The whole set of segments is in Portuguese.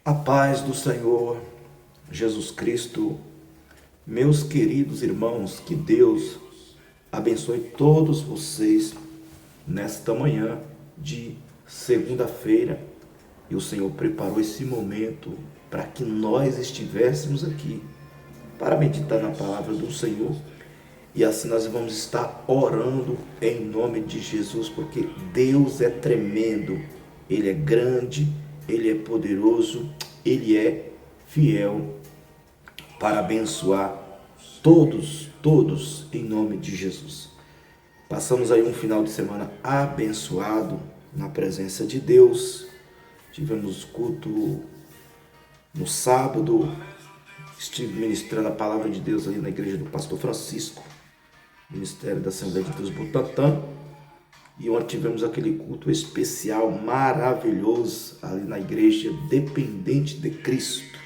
A paz do Senhor Jesus Cristo, meus queridos irmãos, que Deus abençoe todos vocês nesta manhã de segunda-feira. E o Senhor preparou esse momento para que nós estivéssemos aqui para meditar na palavra do Senhor. E assim nós vamos estar orando em nome de Jesus, porque Deus é tremendo, Ele é grande, Ele é poderoso, Ele é fiel para abençoar todos, em nome de Jesus. Passamos aí um final de semana abençoado na presença de Deus. Tivemos culto no sábado, estive ministrando a palavra de Deus ali na igreja do pastor Francisco, Ministério da Assembleia de Deus Butantã, e onde tivemos aquele culto especial maravilhoso ali na igreja Dependente de Cristo.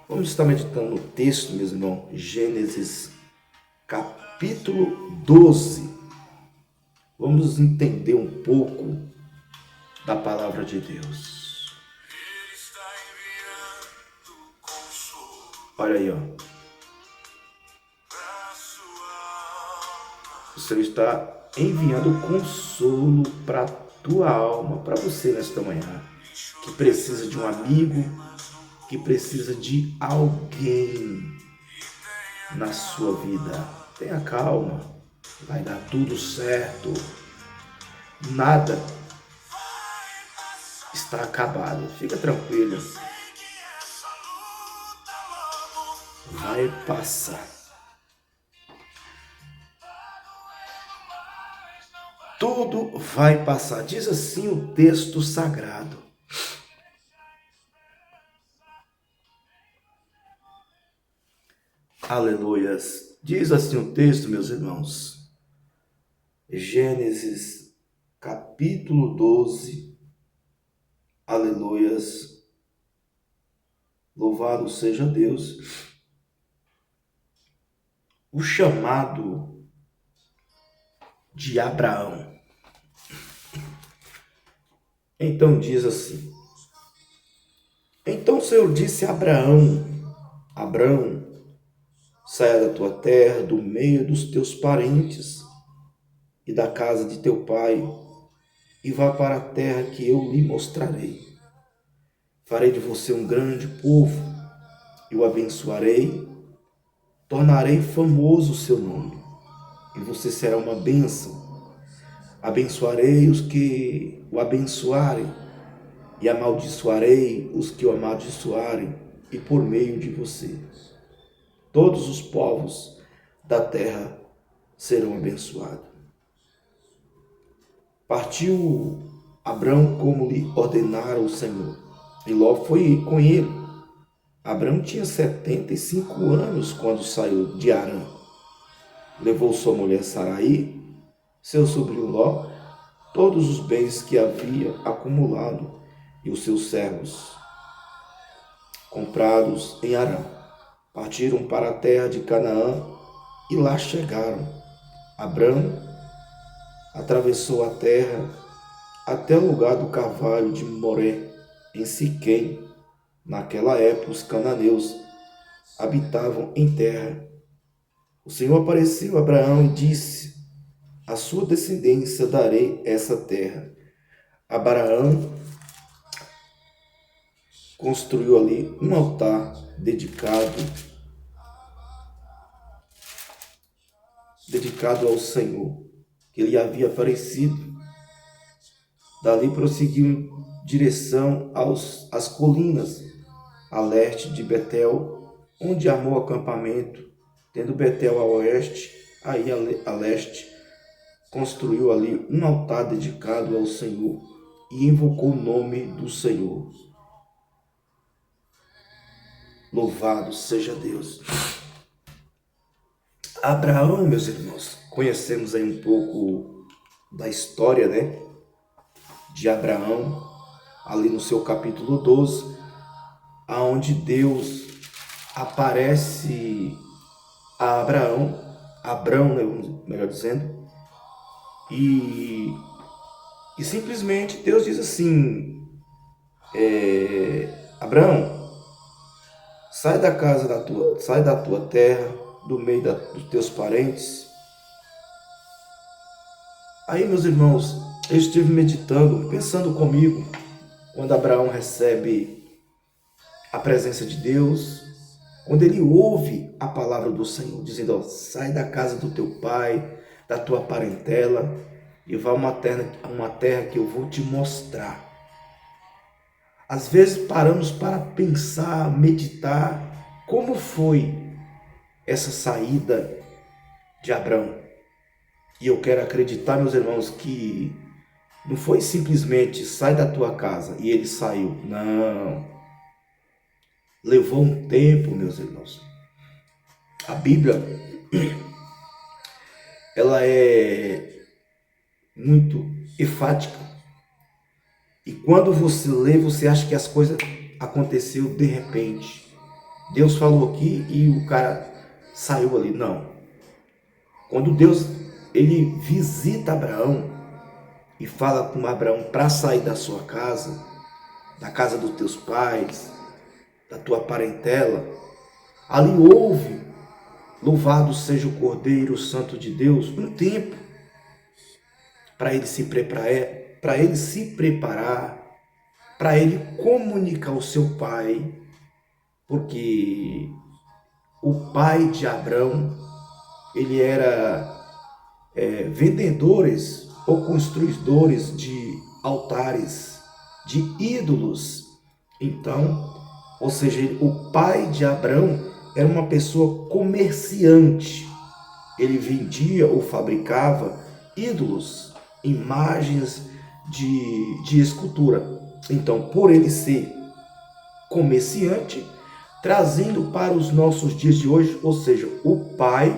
Vamos estar meditando no texto, meus irmãos, Gênesis capítulo 12. Vamos entender um pouco da palavra de Deus. Olha aí, ó. O Senhor está enviando consolo para a tua alma, para você nesta manhã, que precisa de um amigo, que precisa de alguém na sua vida. Tenha calma, vai dar tudo certo. Nada está acabado. Fica tranquilo. Vai passar. Tudo vai passar. Diz assim o texto sagrado. Aleluias. Diz assim o texto, meus irmãos. Gênesis capítulo 12. Aleluias. Louvado seja Deus. O chamado de Abraão. Então diz assim. Então o Senhor disse a Abraão: Abraão, saia da tua terra, do meio dos teus parentes e da casa de teu pai, e vá para a terra que eu lhe mostrarei. Farei de você um grande povo, e o abençoarei, tornarei famoso o seu nome, e você será uma bênção. Abençoarei os que o abençoarem, e amaldiçoarei os que o amaldiçoarem, e por meio de você todos os povos da terra serão abençoados. Partiu Abrão como lhe ordenara o Senhor, e Ló foi com ele. Abrão tinha 75 anos quando saiu de Harã. Levou sua mulher Saraí, seu sobrinho Ló, todos os bens que havia acumulado e os seus servos, comprados em Harã. Partiram para a terra de Canaã e lá chegaram. Abrão atravessou a terra até o lugar do carvalho de Moré, em Siquém. Naquela época, os cananeus habitavam em terra. O Senhor apareceu a Abraão e disse: à sua descendência darei essa terra. Abraão construiu ali um altar dedicado ao Senhor, que lhe havia aparecido. Dali prosseguiu em direção às colinas, a leste de Betel, onde armou acampamento, tendo Betel a oeste, aí a leste, construiu ali um altar dedicado ao Senhor e invocou o nome do Senhor. Louvado seja Deus. Abraão, meus irmãos, conhecemos aí um pouco da história, né, de Abraão, ali no seu capítulo 12, aonde Deus aparece a Abrão, né, melhor dizendo, e simplesmente Deus diz assim, Abraão, sai da tua terra, do meio dos teus parentes. Aí, meus irmãos, eu estive meditando, pensando comigo, quando Abraão recebe a presença de Deus, quando ele ouve a palavra do Senhor, dizendo, ó, sai da casa do teu pai, da tua parentela, e vá a uma terra que eu vou te mostrar. Às vezes paramos para pensar, meditar, como foi essa saída de Abraão. E eu quero acreditar, meus irmãos, que não foi simplesmente sai da tua casa e ele saiu. Não. Levou um tempo, meus irmãos. A Bíblia, ela é muito enfática. E quando você lê, você acha que as coisas aconteceram de repente. Deus falou aqui e o cara saiu ali. Não. Quando Deus ele visita Abraão e fala com Abraão para sair da sua casa, da casa dos teus pais, da tua parentela, ali houve, louvado seja o Cordeiro Santo de Deus, um tempo para ele se preparar, para ele comunicar ao seu pai, porque o pai de Abraão, ele era vendedores ou construidores de altares, de ídolos. Então, ou seja, o pai de Abraão era uma pessoa comerciante. Ele vendia ou fabricava ídolos, imagens de escultura. Então, por ele ser comerciante, trazendo para os nossos dias de hoje, ou seja, o pai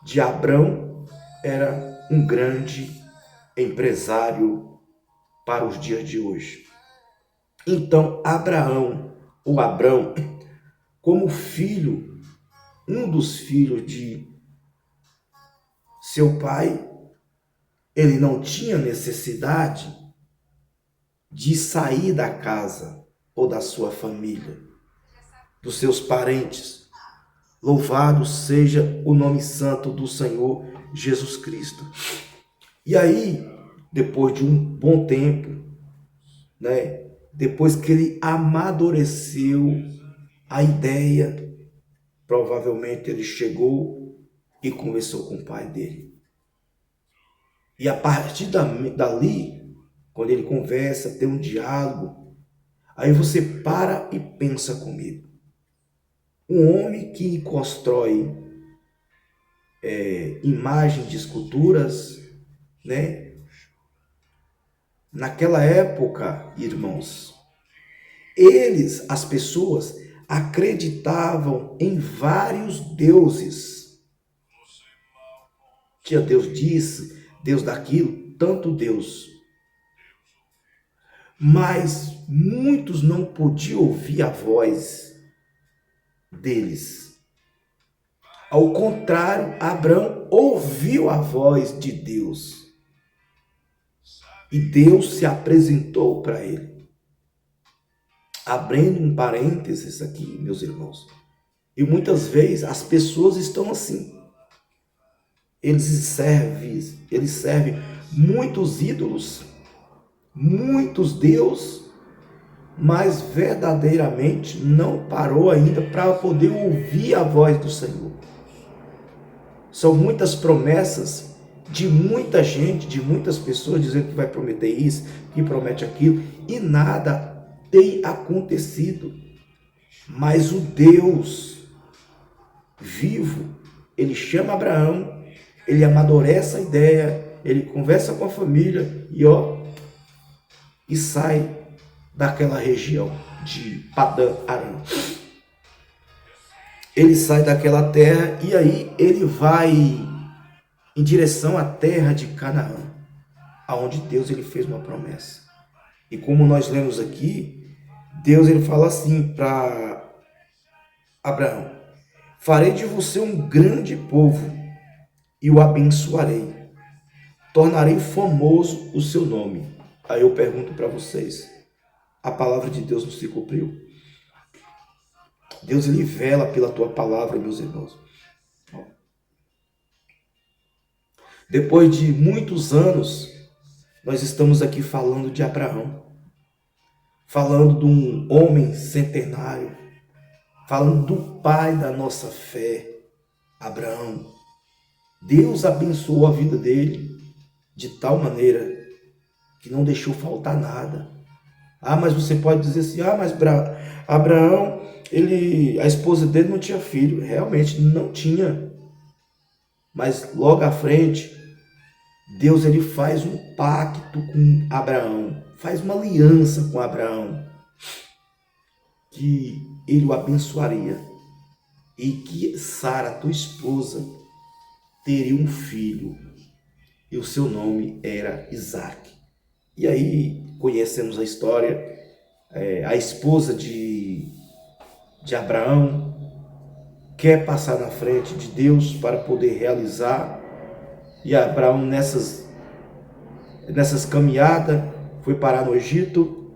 de Abraão era um grande empresário para os dias de hoje. Então, Abraão, como filho, um dos filhos de seu pai, ele não tinha necessidade de sair da casa ou da sua família, dos seus parentes. Louvado seja o nome santo do Senhor Jesus Cristo. E aí, depois de um bom tempo, depois que ele amadureceu a ideia, provavelmente ele chegou e conversou com o pai dele. E a partir dali, quando ele conversa, tem um diálogo, aí você para e pensa comigo. Um homem que constrói imagens de esculturas, naquela época, irmãos, as pessoas acreditavam em vários deuses. Tinha Deus disso, Deus daquilo, tanto Deus. Mas muitos não podiam ouvir a voz deles. Ao contrário, Abraão ouviu a voz de Deus. E Deus se apresentou para ele. Abrindo um parênteses aqui, meus irmãos. E muitas vezes as pessoas estão assim. Eles servem muitos ídolos, muitos deuses, mas verdadeiramente não parou ainda para poder ouvir a voz do Senhor. São muitas promessas de muita gente, de muitas pessoas dizendo que vai prometer isso, que promete aquilo, e nada tem acontecido. Mas o Deus vivo, ele chama Abraão, ele amadurece a ideia, ele conversa com a família e sai daquela região de Padã Arã. Ele sai daquela terra e aí ele vai em direção à terra de Canaã, aonde Deus ele fez uma promessa. E como nós lemos aqui, Deus ele fala assim para Abraão: farei de você um grande povo e o abençoarei. Tornarei famoso o seu nome. Aí eu pergunto para vocês, a palavra de Deus não se cumpriu? Deus, ele vela pela tua palavra, meus irmãos. Depois de muitos anos, nós estamos aqui falando de Abraão, falando de um homem centenário, falando do pai da nossa fé, Abraão. Deus abençoou a vida dele de tal maneira que não deixou faltar nada. Mas você pode dizer assim, mas Abraão, a esposa dele não tinha filho. Realmente não tinha. Mas logo à frente, Deus ele faz um pacto com Abraão, faz uma aliança com Abraão, que ele o abençoaria e que Sara, tua esposa, teria um filho e o seu nome era Isaque. E aí conhecemos a história, a esposa de Abraão quer passar na frente de Deus para poder realizar, e Abraão nessas caminhadas foi parar no Egito.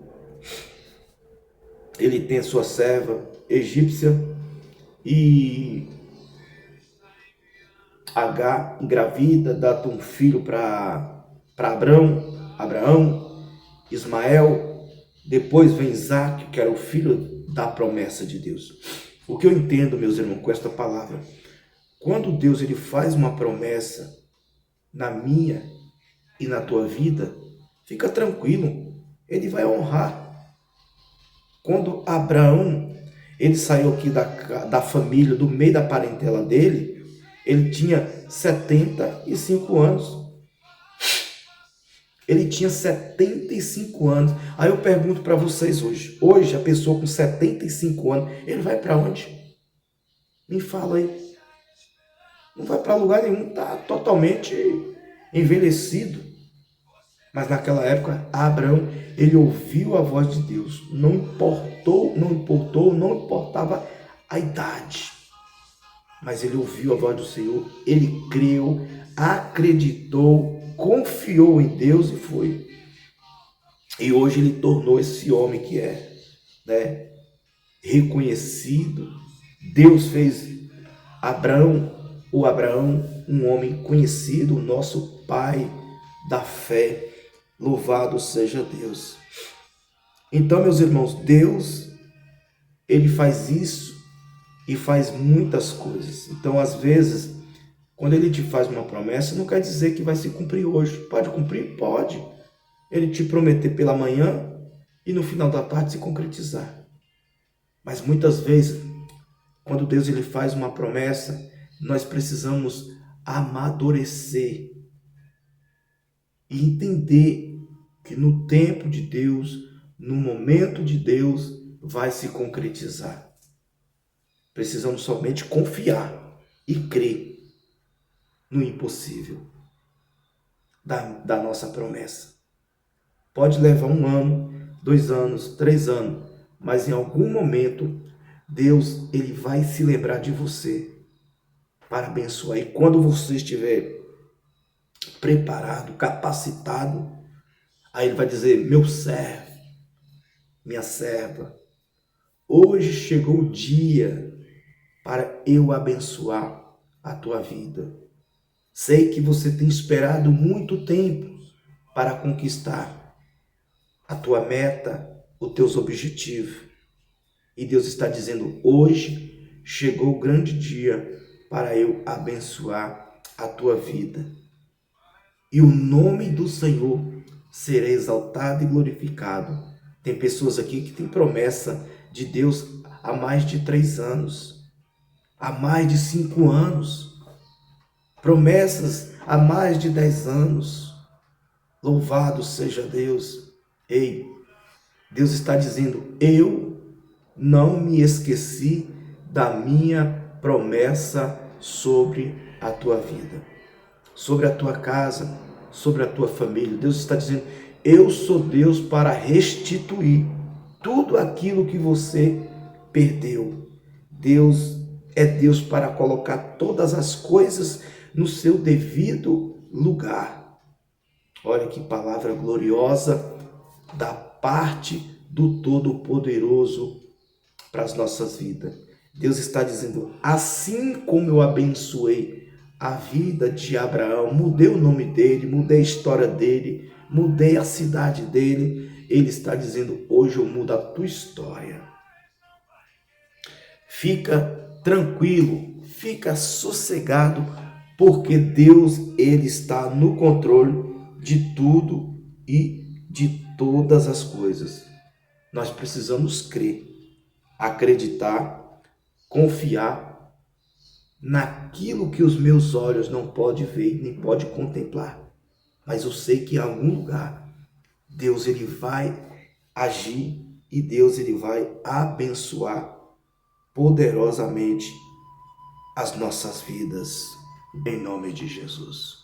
Ele tem a sua serva egípcia e Agar engravida, dá um filho para Abraão, Ismael, depois vem Isaque, que era o filho da promessa de Deus. O que eu entendo, meus irmãos, com esta palavra, quando Deus ele faz uma promessa na minha e na tua vida, fica tranquilo, ele vai honrar. Quando Abraão, ele saiu aqui da família, do meio da parentela dele, ele tinha 75 anos. Ele tinha 75 anos. Aí eu pergunto para vocês hoje. Hoje, a pessoa com 75 anos, ele vai para onde? Me fala aí. Não vai para lugar nenhum. Está totalmente envelhecido. Mas naquela época, Abraão, ele ouviu a voz de Deus. Não importava a idade. Mas ele ouviu a voz do Senhor. Ele creu, acreditou, confiou em Deus e foi. E hoje ele tornou esse homem que é, reconhecido. Deus fez Abraão um homem conhecido, o nosso pai da fé. Louvado seja Deus. Então, meus irmãos, Deus, ele faz isso e faz muitas coisas. Então, às vezes, quando ele te faz uma promessa, não quer dizer que vai se cumprir hoje. Pode cumprir? Pode. Ele te prometer pela manhã e no final da tarde se concretizar. Mas muitas vezes, quando Deus ele faz uma promessa, nós precisamos amadurecer e entender que no tempo de Deus, no momento de Deus, vai se concretizar. Precisamos somente confiar e crer no impossível da nossa promessa. Pode levar 1 ano, 2 anos, 3 anos, mas em algum momento Deus ele vai se lembrar de você para abençoar. E quando você estiver preparado, capacitado, aí ele vai dizer: meu servo, minha serva, hoje chegou o dia para eu abençoar a tua vida. Sei que você tem esperado muito tempo para conquistar a tua meta, os teus objetivos. E Deus está dizendo: hoje chegou o grande dia para eu abençoar a tua vida. E o nome do Senhor será exaltado e glorificado. Tem pessoas aqui que têm promessa de Deus há mais de 3 anos. Há mais de 5 anos, promessas há mais de 10 anos. Louvado seja Deus. Ei, Deus está dizendo: eu não me esqueci da minha promessa sobre a tua vida, sobre a tua casa, sobre a tua família. Deus está dizendo: eu sou Deus para restituir tudo aquilo que você perdeu. Deus é Deus para colocar todas as coisas no seu devido lugar. Olha que palavra gloriosa da parte do Todo-Poderoso para as nossas vidas. Deus está dizendo, assim como eu abençoei a vida de Abraão, mudei o nome dele, mudei a história dele, mudei a cidade dele, ele está dizendo, hoje eu mudo a tua história. Fica tranquilo, fica sossegado, porque Deus, ele está no controle de tudo e de todas as coisas. Nós precisamos crer, acreditar, confiar naquilo que os meus olhos não podem ver, nem podem contemplar. Mas eu sei que em algum lugar Deus, ele vai agir e Deus, ele vai abençoar poderosamente as nossas vidas, em nome de Jesus.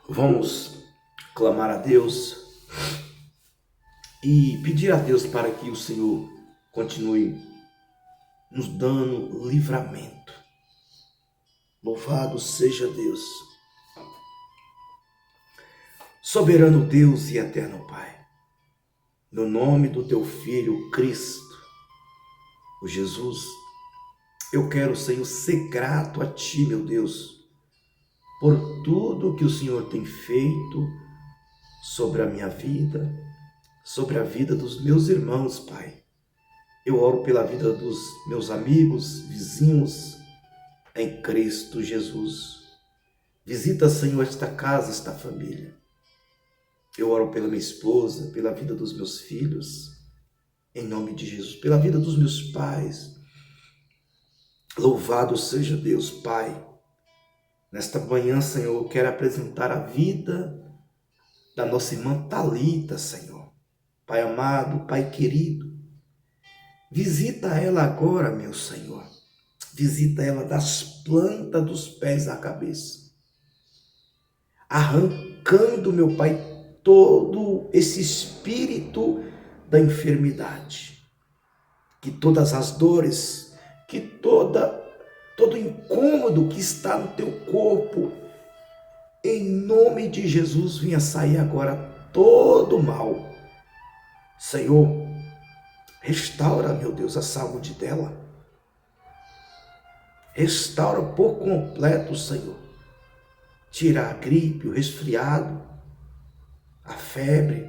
Vamos clamar a Deus e pedir a Deus para que o Senhor continue nos dando livramento. Louvado seja Deus. Soberano Deus e eterno Pai, no nome do teu Filho Cristo, o Jesus, eu quero, Senhor, ser grato a Ti, meu Deus, por tudo que o Senhor tem feito sobre a minha vida, sobre a vida dos meus irmãos, Pai. Eu oro pela vida dos meus amigos, vizinhos, em Cristo Jesus. Visita, Senhor, esta casa, esta família. Eu oro pela minha esposa, pela vida dos meus filhos, em nome de Jesus, pela vida dos meus pais. Louvado seja Deus, Pai. Nesta manhã, Senhor, eu quero apresentar a vida da nossa irmã Thalita, Senhor. Pai amado, Pai querido, visita ela agora, meu Senhor. Visita ela das plantas dos pés à cabeça. Arrancando, meu Pai, todo esse espírito da enfermidade. Que todas as dores, que todo incômodo que está no teu corpo, em nome de Jesus, venha sair agora todo o mal. Senhor, restaura, meu Deus, a saúde dela. Restaura por completo, Senhor. Tira a gripe, o resfriado, a febre.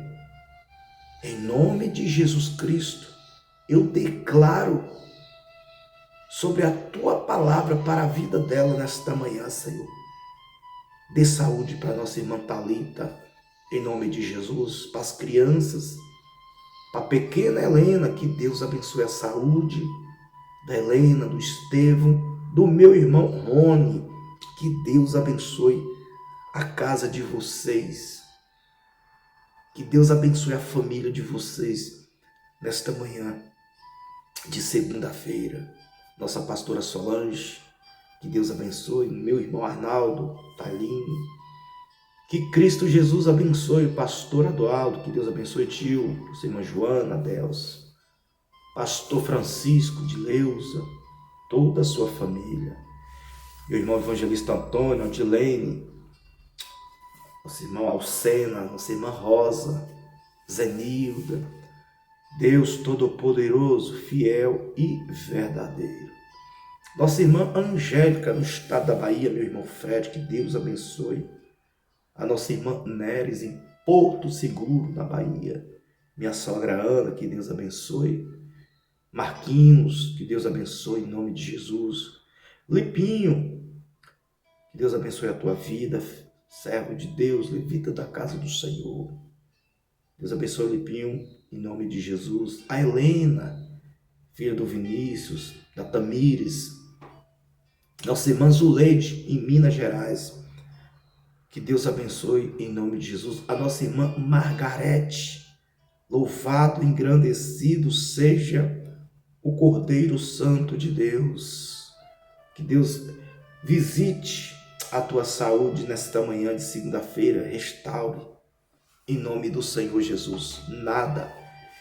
Em nome de Jesus Cristo, eu declaro sobre a tua palavra para a vida dela nesta manhã, Senhor. Dê saúde para nossa irmã Thalita, em nome de Jesus, para as crianças, para a pequena Helena, que Deus abençoe a saúde da Helena, do Estevão, do meu irmão Rony, que Deus abençoe a casa de vocês, que Deus abençoe a família de vocês nesta manhã de segunda-feira. Nossa pastora Solange, que Deus abençoe, meu irmão Arnaldo, Taline, que Cristo Jesus abençoe o pastor Adualdo, que Deus abençoe tio, sua irmã Joana, Deus, pastor Francisco de Leusa, toda a sua família, meu irmão evangelista Antônio, Odilene, nosso irmão Alcena, nossa irmã Rosa, Zenilda, Deus Todo-Poderoso, fiel e verdadeiro. Nossa irmã Angélica, no estado da Bahia, meu irmão Fred, que Deus abençoe. A nossa irmã Neres, em Porto Seguro, na Bahia. Minha sogra Ana, que Deus abençoe. Marquinhos, que Deus abençoe em nome de Jesus. Lipinho, que Deus abençoe a tua vida, servo de Deus, levita da casa do Senhor. Deus abençoe o Lipinho em nome de Jesus. A Helena, filha do Vinícius, da Tamires. Nossa irmã Zuleide, em Minas Gerais. Que Deus abençoe em nome de Jesus. A nossa irmã Margarete. Louvado e engrandecido seja o Cordeiro Santo de Deus. Que Deus visite a tua saúde nesta manhã de segunda-feira. Restaure em nome do Senhor Jesus. Nada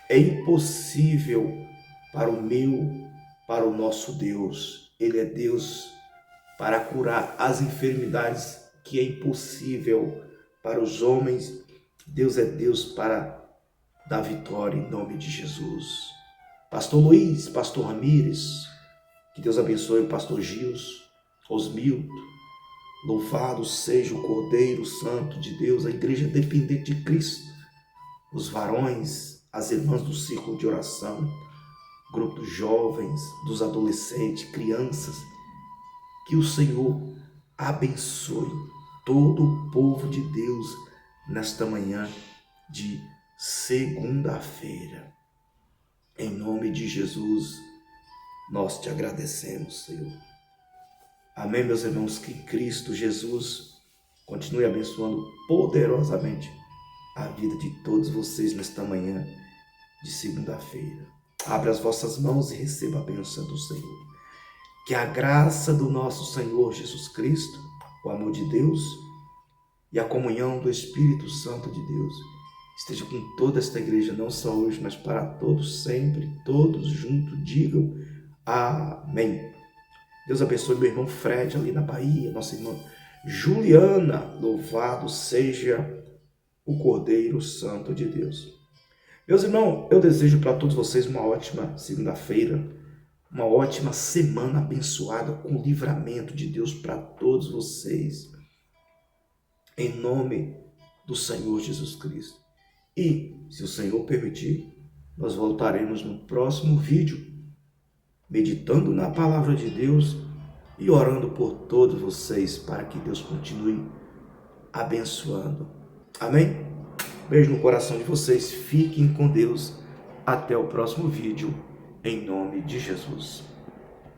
é impossível para para o nosso Deus. Ele é Deus para curar as enfermidades que é impossível para os homens. Deus é Deus para da vitória em nome de Jesus. Pastor Luiz, Pastor Ramires, que Deus abençoe o Pastor Gils, Osmildo. Louvado seja o Cordeiro Santo de Deus, a igreja dependente de Cristo, os varões, as irmãs do círculo de oração, grupo dos jovens, dos adolescentes, crianças. Que o Senhor abençoe todo o povo de Deus nesta manhã de segunda-feira. Em nome de Jesus, nós te agradecemos, Senhor. Amém, meus irmãos, que Cristo Jesus continue abençoando poderosamente a vida de todos vocês nesta manhã de segunda-feira. Abra as vossas mãos e receba a bênção do Senhor. Que a graça do nosso Senhor Jesus Cristo, o amor de Deus e a comunhão do Espírito Santo de Deus esteja com toda esta igreja, não só hoje, mas para todos sempre, todos juntos, digam amém. Deus abençoe meu irmão Fred ali na Bahia, nossa irmã Juliana, louvado seja o Cordeiro Santo de Deus. Meus irmãos, eu desejo para todos vocês uma ótima segunda-feira, uma ótima semana abençoada com o livramento de Deus para todos vocês, em nome do Senhor Jesus Cristo. E, se o Senhor permitir, nós voltaremos no próximo vídeo, meditando na palavra de Deus e orando por todos vocês para que Deus continue abençoando. Amém? Beijo no coração de vocês, fiquem com Deus, até o próximo vídeo, em nome de Jesus.